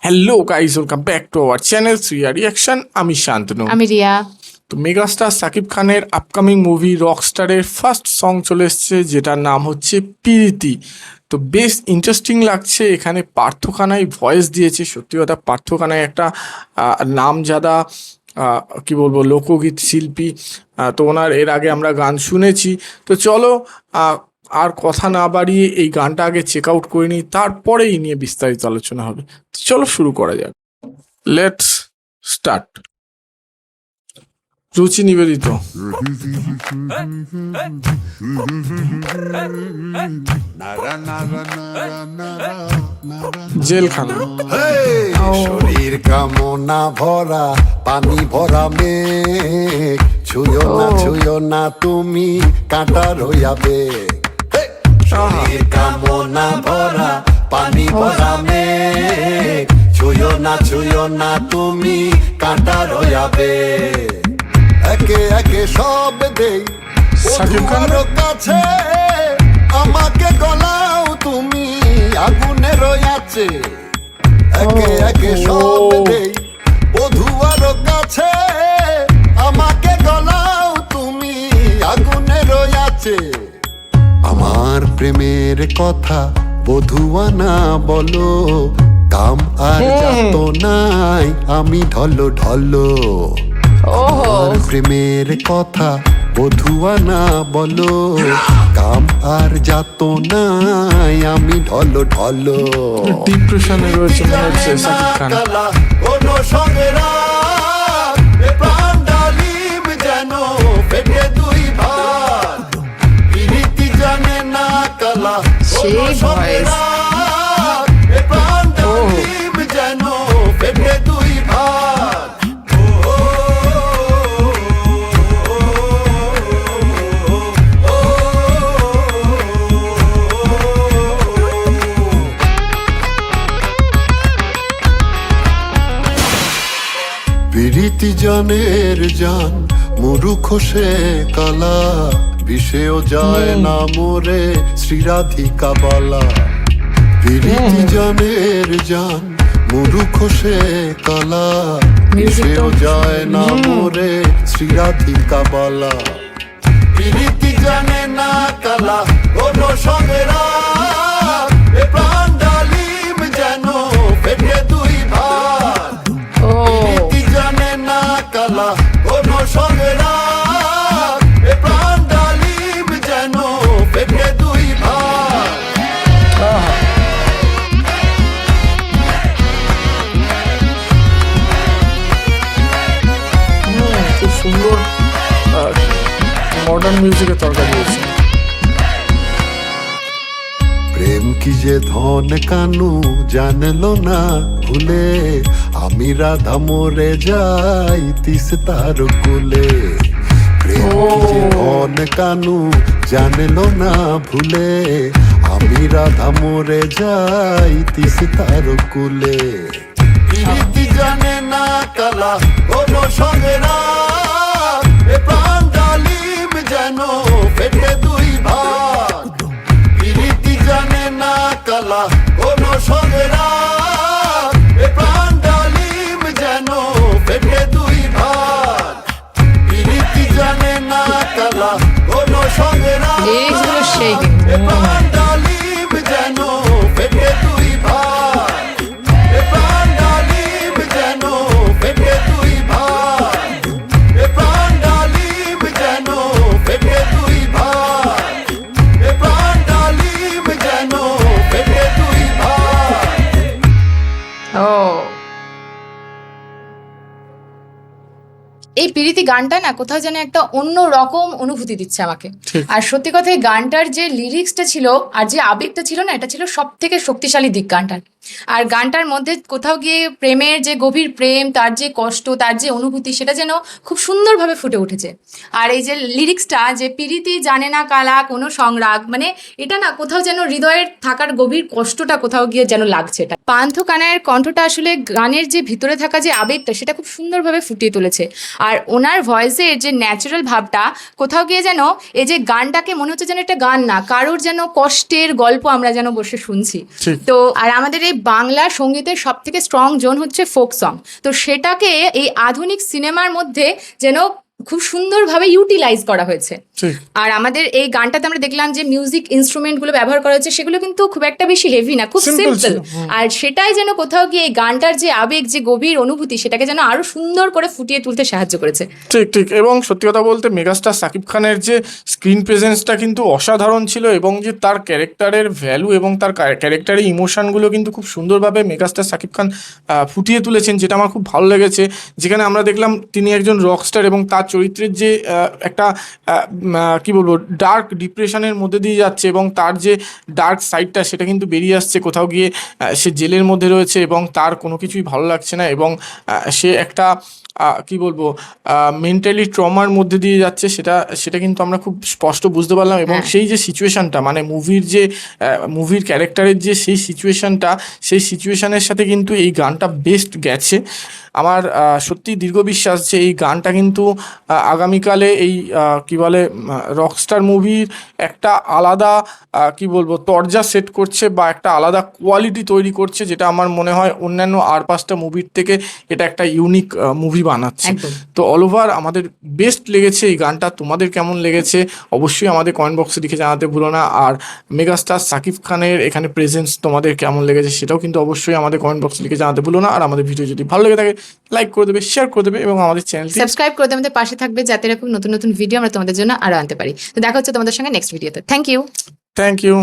Hello guys, welcome back to our channel Shriya reaction. আমি শান্তনু। আমি রিয়া। তো মেগাস্টার সাকিব খানের আপকামিং মুভি রকস্টারের ফার্স্ট সং চলে এসছে, যেটার নাম হচ্ছে পিরিতি। তো বেশ ইন্টারেস্টিং লাগছে। এখানে পার্থ কানাই ভয়েস দিয়েছে। সত্যি কথা, পার্থ কানাই একটা নামজাদা কি বলবো লোকগীত শিল্পী। তো ওনার এর আগে আমরা গান শুনেছি। তো চলো আর কথা না বাড়িয়ে এই গানটা আগে চেক আউট করে নিই, তারপরে এই নিয়ে বিস্তারিত আলোচনা হবে। তো চলো শুরু করা যাক। Let's start. রুচি নিবেদিত। জেলখানা। শরীর কামনা ভরা পানি ভরা মেঘ, ছুঁয়ো না তুমি কাঁটা রইয়াবে। শরীর কামনা ভরা পানি ভরা মেঘ, ছুঁয়ো না তুমি কাঁটা রইয়াবে। একে একে সব দেই সাকিব খান। তোমার কাছে, আমাকে গলাও তুমি আগুনে রইয়াছে। একে একে সব দেই বধুয়ার কাছে, আমাকে গলাও তুমি আগুনে রইয়াছে। আমার প্রেমের কথা বধুয়া না বলো, কাম আর যাতনায় আমি ঢলো ঢলো। আমার প্রেমের কথা বধুয়া না বলো, কাম আর যাতনায় আমি ঢলো ঢলো। ডিপ্রেশনে রয়েছে মনে হচ্ছে সাকিব খান। কোনো সঙ্গে রাত, এ প্রাণ ডালিম যেন ফেটে দুই ভাগ। প্রীতি জানে না কালা, কোনো সঙ্গে রাত, এ প্রাণ ডালিম যেন ফেটে দুই ভাগ। প্রীতি জানের জান মুরুখ সে কালা, বিষেও যায় না মোরে শ্রীরাধিকা বালা। প্রীতি জানের জান মুরুখ সে কালা, বিষেও যায় না মোরে শ্রীরাধিকা বালা। প্রীতি জানে না কালা, কোনো সঙ্গে রাত, এ প্রাণ ডালিম যেন ফেটে দুই ভাগ। প্রীতি জানে না কালা, কোনো সঙ্গে রাত, এ প্রাণ ডালিম যেন ফেটে দুই ভাগ। খুব সুন্দর মডার্ন মিউজিকের তরকারি দিয়েছে। প্রেম কি যে ধন কানু জানলো না ভুলে, আমি রাধা মরে যাই তিস্তার কুলে। প্রেম কি যে ধন কানু জানলো না ভুলে, আমি রাধা মরে যাই তিস্তার কুলে। প্রীতি জানে না কালা, কোনো সঙ্গে রাত, এ প্রাণ ডালিম যেন ফেটে দুই ভাগ। প্রীতি জানে না কালা, কোনো সঙ্গে রাত, এ প্রাণ ডালিম যেন ফেটে দুই ভাগ। প্রীতি জানে না কালা, কোনো সঙ্গে রাত, এ প্রাণ ডালিম যেন ফেটে দুই ভাগ। এ প্রাণ ডালিম যেন ফেটে দুই ভাগ। এ প্রাণ ডালিম যেন ফেটে দুই ভাগ। এ প্রাণ ডালিম যেন ফেটে দুই ভাগ। এই পিরিতি গানটা না কোথাও যেন একটা অন্য রকম অনুভূতি দিচ্ছে আমাকে। ঠিক। আর সত্যি কথা, এই গানটার যে লিরিক্সটা ছিল আর যে আবেগটা ছিল না, এটা ছিল সব থেকে শক্তিশালী দিক গানটার। আর গানটার মধ্যে কোথাও গিয়ে প্রেমের যে গভীর প্রেম, তার যে কষ্ট, তার যে অনুভূতি, সেটা যেন খুব সুন্দরভাবে ফুটে উঠেছে। আর এই যে লিরিক্সটা, যে পিরিতি জানে না কালা কোনো সংরাগ, মানে এটা না কোথাও যেন হৃদয়ের থাকার গভীর কষ্টটা কোথাও গিয়ে যেন লাগছে। এটা পান্থ কানাইয়ের কণ্ঠটা আসলে গানের যে ভিতরে থাকা যে আবেগটা, সেটা খুব সুন্দরভাবে ফুটিয়ে তুলেছে। আর ওনার ভয়েসের যে ন্যাচারাল ভাবটা কোথাও গিয়ে যেন এই যে গানটাকে মনে হচ্ছে যেন একটা গান না, কারোর যেন কষ্টের গল্প আমরা যেন বসে শুনছি। ঠিক। তো আর আমাদের এই বাংলা সঙ্গীতের সব থেকে স্ট্রং জোন হচ্ছে ফোক সং, তো সেটাকে এই আধুনিক সিনেমার মধ্যে যেন খুব সুন্দরভাবে ইউটিলাইজ করা হয়েছে। ঠিক। আর আমাদের এই গানটাতে আমরা দেখলাম যে মিউজিক ইনস্ট্রুমেন্টগুলো ব্যবহার করা হয়েছে, সেগুলো কিন্তু খুব একটা বেশি হেভি না, খুব Simple সিম্পল। ছিল, আর সেটাই যেন কোথাও গিয়ে এই গানটার যে আবেগ, যে গভীর অনুভূতি, সেটাকে যেন আরো সুন্দর করে ফুটিয়ে তুলতে সাহায্য করেছে। ঠিক ঠিক। এবং সত্যি কথা বলতে মেগাস্টার শাকিব খানের যে স্ক্রিন প্রেজেন্সটা কিন্তু অসাধারণ ছিল, এবং যে তার ক্যারেক্টারের ভ্যালু এবং তার ক্যারেক্টারের ইমোশনগুলো কিন্তু খুব সুন্দরভাবে মেগাস্টার শাকিব খান ফুটিয়ে তুলেছেন, যেটা আমার খুব ভালো লেগেছে। যেখানে আমরা দেখলাম তিনি একজন রকস্টার এবং তার চরিত্রের যে একটা কি বলবো ডার্ক ডিপ্রেশনের মধ্যে দিয়ে যাচ্ছে, এবং তার যে ডার্ক সাইডটা সেটা কিন্তু বেরিয়ে আসছে কোথাও গিয়ে। সে জেলের মধ্যে রয়েছে এবং তার কোনো কিছুই ভালো লাগছে না, এবং সে একটা কি বলবো মেন্টালি ট্রমার মধ্যে দিয়ে যাচ্ছে, সেটা কিন্তু আমরা খুব স্পষ্ট বুঝতে পারলাম। এবং সেই যে সিচুয়েশনটা, মানে মুভির ক্যারেক্টারের যে সেই সিচুয়েশনটা, সেই সিচুয়েশনের সাথে কিন্তু এই গানটা বেস্ট গেছে। আমার সত্যি দীর্ঘ বিশ্বাস যে এই গানটা কিন্তু আগামীকালে এই কি বলে রকস্টার মুভির একটা আলাদা কি বলবো তরজা সেট করছে, বা একটা আলাদা কোয়ালিটি তৈরি করছে, যেটা আমার মনে হয় অন্যান্য আর 5টা মুভির থেকে এটা একটা ইউনিক মুভি বানাচ্ছে। একদম। তো অল ওভার আমাদের বেস্ট লেগেছে এই গানটা। তোমাদের কেমন লেগেছে অবশ্যই আমাদের কমেন্ট বক্সে লিখে জানাতে ভুলো না। আর মেগাস্টার শাকিব খানের এখানে প্রেজেন্স তোমাদের কেমন লেগেছে সেটাও কিন্তু অবশ্যই আমাদের কমেন্ট বক্সে লিখে জানাতে ভুলো না। আর আমাদের ভিডিও যদি ভালো লেগে থাকে লাইক করে দেবে, শেয়ার করে দেবে, এবং আমাদের চ্যানেলটি সাবস্ক্রাইব করে আমাদের পাশে থাকবে, যাতে এরকম নতুন নতুন ভিডিও আমরা তোমাদের জন্য আরো আনতে পারি। তো দেখা হচ্ছে তোমাদের সঙ্গে নেক্সট ভিডিওতে। Thank you.